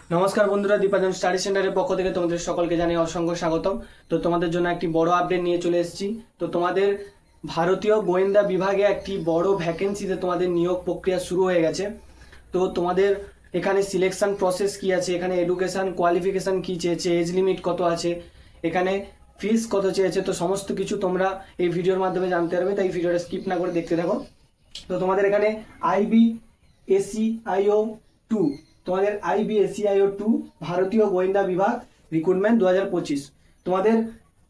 নমস্কার বন্ধুরা, দীপাজন স্টাডি সেন্টারের পক্ষ থেকে তোমাদের সকলকে জানাই অসংখ্য স্বাগতম। তো তোমাদের জন্য একটি বড় আপডেট নিয়ে চলে এসেছি। তো তোমাদের ভারতীয় গোয়েন্দা বিভাগে একটি বড় ভ্যাকেন্সিতে তোমাদের নিয়োগ প্রক্রিয়া শুরু হয়ে গেছে। তো তোমাদের এখানে সিলেকশন প্রসেস কি আছে, এখানে এডুকেশন কোয়ালিফিকেশন কি চেয়েছে, এজ লিমিট কত আছে, এখানে ফিস কত চেয়েছে, তো সমস্ত কিছু তোমরা এই ভিডিওর মাধ্যমে জানতে পারবে। তাই ভিডিওটা স্কিপ না করে দেখতে থাকো। তো তোমাদের এখানে IBSCIO 2, তোমাদের IBSCIO 2 ভারতীয় গোয়েন্দা বিভাগ রিক্রুটমেন্ট 2025। তোমাদের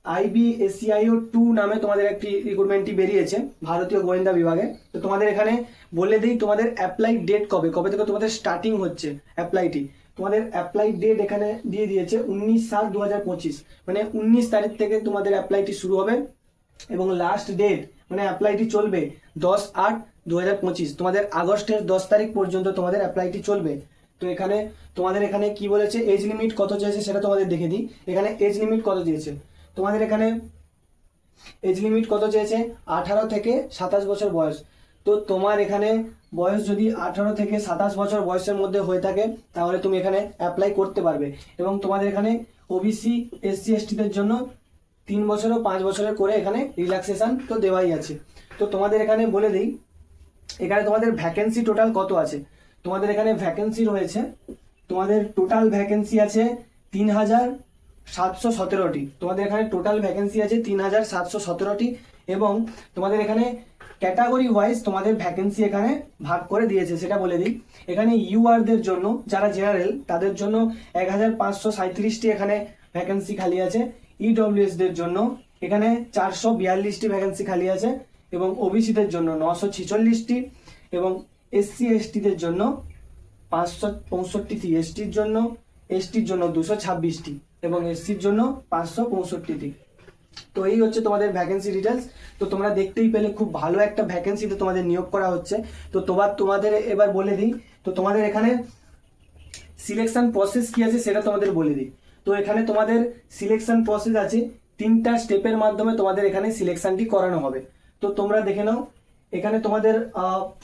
IBSCIO 2 নামে তোমাদের একটি রিক্রুটমেন্টটি বেরিয়েছে ভারতীয় গোয়েন্দা বিভাগে। তো তোমাদের এখানে বলে দিই তোমাদের অ্যাপ্লাই ডেট কবে কবে থেকে তোমাদের স্টার্টিং হচ্ছে অ্যাপ্লাইটি। তোমাদের অ্যাপ্লাই ডেট এখানে দিয়ে দিয়েছে 19/7/2025, মানে 19 তারিখ থেকে তোমাদের অ্যাপ্লাইটি শুরু হবে এবং লাস্ট ডেট মানে অ্যাপ্লাইটি চলবে 10/8/2025। তোমাদের আগস্টের 10 তারিখ পর্যন্ত তোমাদের অ্যাপ্লাইটি চলবে। তো এখানে তোমাদের এখানে কি বলেছে, এজ লিমিট কত চেয়েছে সেটা তোমাদের দেখে দিই। এখানে এজ লিমিট কত চেয়েছে, তোমাদের এখানে এজ লিমিট কত চেয়েছে 18 থেকে 27 বছর বয়স। তো তোমার এখানে বয়স যদি 18 থেকে 27 বছর বয়সের মধ্যে হয়ে থাকে তাহলে তুমি এখানে অ্যাপ্লাই করতে পারবে। এবং তোমাদের এখানে ওবিসি SC STদের জন্য 3 বছর ও 5 বছরের করে এখানে রিল্যাক্সেশন তো দেওয়াই আছে। তো তোমাদের এখানে বলে দিই এখানে তোমাদের ভ্যাকেন্সি টোটাল কত আছে। তোমাদের এখানে ভ্যাকেন্সি রয়েছে, তোমাদের টোটাল ভ্যাকেন্সি আছে 3717টি। তোমাদের এখানে টোটাল ভ্যাকেন্সি আছে 3717টি এবং তোমাদের এখানে ক্যাটাগরি ওয়াইজ তোমাদের ভ্যাকেন্সি এখানে ভাগ করে দিয়েছে, সেটা বলে দিই। এখানে ইউআরদের জন্য যারা জেনারেল তাদের জন্য 1537টি এখানে ভ্যাকেন্সি খালি আছে। ইডব্লিউএসদের জন্য এখানে 442টি ভ্যাকেন্সি খালি আছে এবং ওবিসিদের জন্য 946টি এবং SC STদের জন্য 565টি, STর জন্য 226টি এবং SCর জন্য 565টি। তো এই হচ্ছে তোমাদের ভ্যাকেন্সি ডিটেলস। তো তোমরা দেখতেই পেলে খুব ভালো একটা ভ্যাকেন্সিতে তোমাদের নিয়োগ করা হচ্ছে। তো তোমাদের এবার বলে দিই, তো তোমাদের এখানে সিলেকশন প্রসেস কি আছে সেটা তোমাদের বলে দিই। তো এখানে তোমাদের সিলেকশন প্রসেস আছে 3টা স্টেপের মাধ্যমে তোমাদের এখানে সিলেকশনটি করানো হবে। তো তোমরা দেখে নাও, এখানে তোমাদের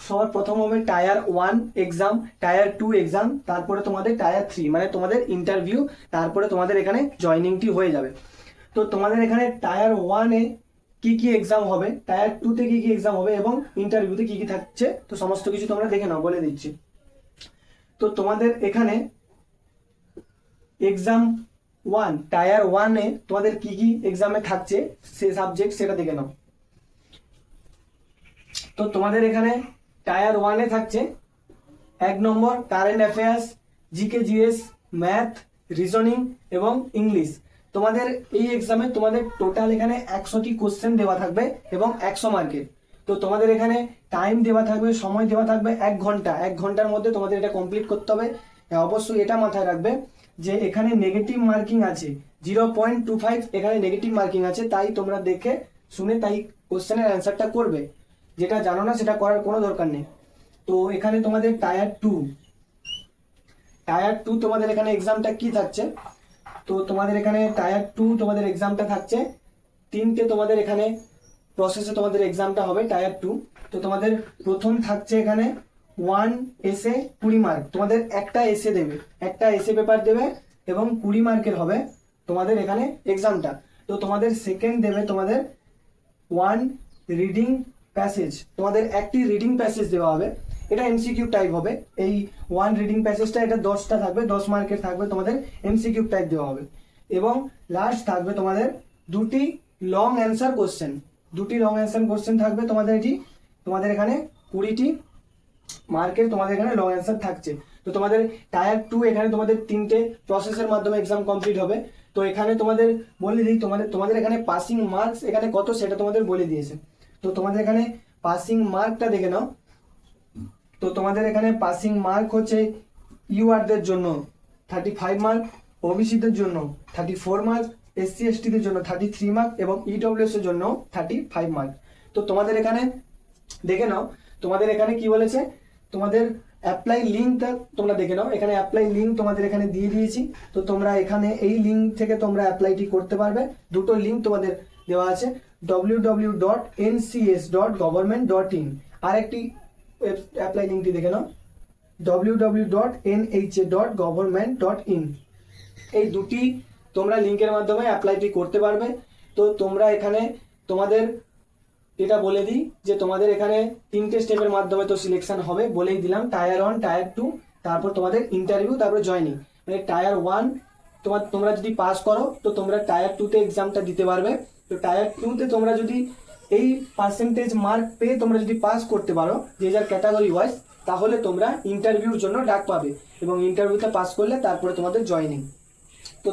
সবার প্রথম হবে টায়ার 1 এক্সাম, টায়ার 2 এক্সাম, তারপরে তোমাদের টায়ার 3 মানে তোমাদের ইন্টারভিউ, তারপরে তোমাদের এখানে জয়নিংটি হয়ে যাবে। তো তোমাদের এখানে টায়ার 1-এ কি কি এক্সাম হবে, টায়ার 2-তে কি কি এক্সাম হবে এবং ইন্টারভিউতে কি কি থাকছে, তো সমস্ত কিছু তোমরা দেখে নাও, বলে দিচ্ছি। তো তোমাদের এখানে এক্সাম 1 টায়ার 1-এ তোমাদের কি কি এক্সামে থাকছে সে সাবজেক্ট সেটা দেখে নাও। তো তোমাদের এখানে টায়ার 1-এ থাকছে 1 নম্বর current affairs, GK GS, math, reasoning এবং ইংলিশ। তোমাদের এই এক্সামে তোমাদের টোটাল এখানে 100টি কোশ্চেন দেওয়া থাকবে এবং 100 মার্কের। তো তোমাদের এখানে টাইম দেওয়া থাকবে, সময় দেওয়া থাকবে 1 ঘন্টা। 1 ঘন্টার মধ্যে তোমাদের এটা কমপ্লিট করতে হবে। অবশ্যই এটা মাথায় রাখবে যে এখানে নেগেটিভ মার্কিং আছে 0.25, এখানে নেগেটিভ মার্কিং আছে, তাই তোমরা দেখে শুনে তাই কোশ্চেনের অ্যান্সারটা করবে। যেটা জানো না সেটা করার কোনো দরকার নেই। তো এখানে তোমাদের টায়ার 2 তোমাদের এখানে এক্সামটা কি থাকছে, তো তোমাদের এখানে টায়ার 2 তোমাদের এক্সামটা থাকছে 3টে তোমাদের এখানে প্রসেসে তোমাদের এক্সামটা হবে টায়ার 2। তো তোমাদের প্রথম থাকছে এখানে 1 এসে 20 মার্ক, তোমাদের একটা এসে দেবে, একটা এসে পেপার দেবে এবং 20 মার্কের হবে তোমাদের এখানে এক্সামটা। তো তোমাদের সেকেন্ড দেবে তোমাদের 1 রিডিং প্যাসেজ, তোমাদের একটি রিডিং প্যাসেজ দেওয়া হবে, এটা MCQ টাইপ হবে। এই 1 রিডিং প্যাসেজটা এটা 10টা থাকবে, 10 মার্কের থাকবে, তোমাদের MCQ টাইপ দেওয়া হবে। এবং লাস্ট থাকবে তোমাদের 2টি লং অ্যান্সার কোশ্চেন, 2টি লং অ্যান্সার কোশ্চেন থাকবে তোমাদের এটি। তোমাদের এখানে 20টি মার্কের তোমাদের এখানে লং অ্যান্সার থাকছে। তো তোমাদের টায়ার 2 এখানে তোমাদের 3টে প্রসেসের মাধ্যমে এক্সাম কমপ্লিট হবে। তো এখানে তোমাদের বলে দিই তোমাদের এখানে পাসিং মার্কস এখানে কত সেটা তোমাদের বলে দিয়েছে। তো তোমাদের এখানে পাসিং মার্কটা দেখে নাও। তো তোমাদের এখানে পাসিং মার্ক হচ্ছে ইউআরদের জন্য 35 মার্ক, ওবিসিদের জন্য 34 মার্ক, SC STদের জন্য 33 মার্ক এবং ইডব্লিউএস এর জন্য 35 মার্ক। তো তোমাদের এখানে দেখে নাও, তোমাদের এখানে কি বলেছে, তোমাদের অ্যাপ্লাই লিঙ্কটা তোমরা দেখে নাও। এখানে অ্যাপ্লাই লিঙ্ক তোমাদের এখানে দিয়ে দিয়েছি। তো তোমরা এখানে এই লিঙ্ক থেকে তোমরা অ্যাপ্লাইটি করতে পারবে। দুটো লিঙ্ক তোমাদের দেওয়া আছে, www.ncs.government.in, আর একটি অ্যাপ্লাই লিঙ্কটি দেখে নাও www.nha.government.in এই দুটি তোমরা লিঙ্কের মাধ্যমে অ্যাপ্লাইটি করতে পারবে। তো তোমরা এখানে তোমাদের এটা বলে দিই যে তোমাদের এখানে 3টে স্টেপের মাধ্যমে তো সিলেকশন হবে, বলেই দিলাম, টায়ার 1, টায়ার 2, তারপর তোমাদের ইন্টারভিউ, তারপর জয়নিং। মানে টায়ার 1 তোমরা যদি পাস করো তো তোমরা টায়ার 2তে এক্সামটা দিতে পারবে। তো টায়ার 2তে তোমরা যদি এই পার্সেন্টেজ মার্ক পেয়ে তোমরা যদি পাস করতে পারো যে যার ক্যাটাগরি ওয়াইজ, তাহলে তোমরা ইন্টারভিউর জন্য ডাক পাবে এবং ইন্টারভিউতে পাস করলে তারপরে তোমাদের জয়নিং। তো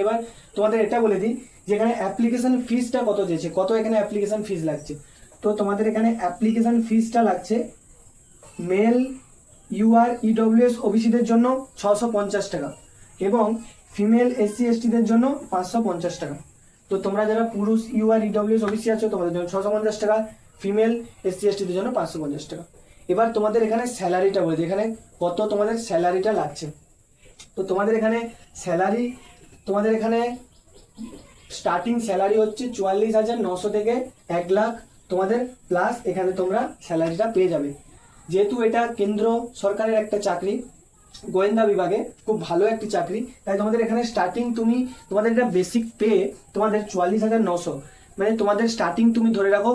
এবার তোমাদের এটা বলে দিই যেখানে অ্যাপ্লিকেশন ফিসটা কত দিয়েছে, কত এখানে অ্যাপ্লিকেশন ফিস লাগছে। তো তোমাদের এখানে অ্যাপ্লিকেশন ফিসটা লাগছে মেল ইউআর ইডব্লিউএস ওবিসিদের জন্য 650 টাকা এবং ফিমেল এসসি এসটিদের জন্য 550 টাকা। তো তোমরা যারা পুরুষ ইউআর ইডব্লিউএস ওবিসি আছো তোমাদের জন্য 650 টাকা, ফিমেল এসসি এসটিদের জন্য 550 টাকা। এবার তোমাদের এখানে স্যালারিটা বলে দিই, এখানে কত তোমাদের স্যালারিটা লাগছে। তো তোমাদের এখানে স্যালারি, তোমাদের এখানে স্টার্টিং স্যালারি হচ্ছে 44,900 থেকে 1 লাখ তোমাদের প্লাস এখানে তোমরা স্যালারিটা পেয়ে যাবে। যেহেতু এটা কেন্দ্র সরকারের একটা চাকরি, গোয়েন্দা বিভাগে খুব ভালো একটি চাকরি, তাই তোমাদের এখানে স্টার্টিং তোমাদের এটা বেসিক পে তোমাদের 44,900, মানে তোমাদের স্টার্টিং তুমি ধরে রাখো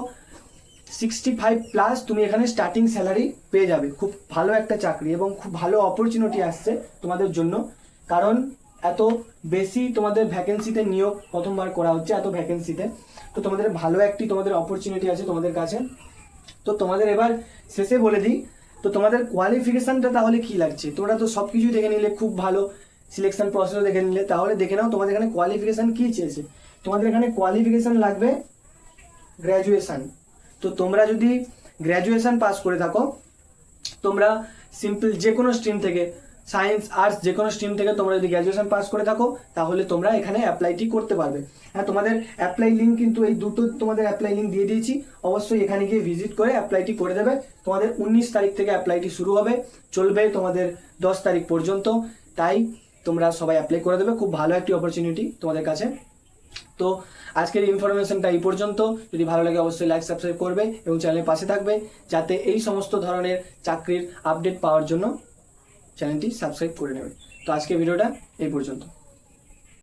65 প্লাস তুমি এখানে স্টার্টিং স্যালারি পেয়ে যাবে। খুব ভালো একটা চাকরি এবং খুব ভালো অপরচুনিটি আসছে তোমাদের জন্য, কারণ এত বেশি তোমাদের ভ্যাকেন্সিতে নিয়োগ প্রথমবার করা হচ্ছে এত ভ্যাকেন্সিতে। তো তোমাদের ভালো একটি তোমাদের অপরচুনিটি আছে তোমাদের কাছে। তো তোমাদের এবার শেষে বলে দিই, তো তোমাদের কোয়ালিফিকেশনটা তাহলে কি লাগছে। তোমরা তো সব কিছুই দেখে নিলে, খুব ভালো সিলেকশন প্রসেসও দেখে নিলে, তাহলে দেখে নাও তোমাদের এখানে কোয়ালিফিকেশন কি চেয়েছে। তোমাদের এখানে কোয়ালিফিকেশন লাগবে গ্র্যাজুয়েশন। তো তোমরা যদি গ্র্যাজুয়েশন পাস করে থাকো, তোমরা সিম্পল যে কোনো স্ট্রিম থেকে, সায়েন্স আর্টস যে কোনো স্ট্রিম থেকে তোমরা যদি গ্র্যাজুয়েশন পাস করে থাকো তাহলে তোমরা এখানে অ্যাপ্লাইটি করতে পারবে। হ্যাঁ, তোমাদের অ্যাপ্লাই লিঙ্ক কিন্তু এই দুটো তোমাদের অ্যাপ্লাই লিঙ্ক দিয়ে দিয়েছি, অবশ্যই এখানে গিয়ে ভিজিট করে অ্যাপ্লাইটি করে দেবে। তোমাদের 19 তারিখ থেকে অ্যাপ্লাইটি শুরু হবে, চলবে তোমাদের 10 তারিখ পর্যন্ত, তাই তোমরা সবাই অ্যাপ্লাই করে দেবে। খুব ভালো একটি অপরচুনিটি তোমাদের কাছে। তো আজকের ইনফরমেশনটা এই পর্যন্ত। যদি ভালো লাগে অবশ্যই লাইক সাবস্ক্রাইব করবে এবং চ্যানেলের পাশে থাকবে, যাতে এই সমস্ত ধরনের চাকরির আপডেট পাওয়ার জন্য চ্যানেলটি সাবস্ক্রাইব করে নেবে। তো আজকের ভিডিওটা এই পর্যন্ত।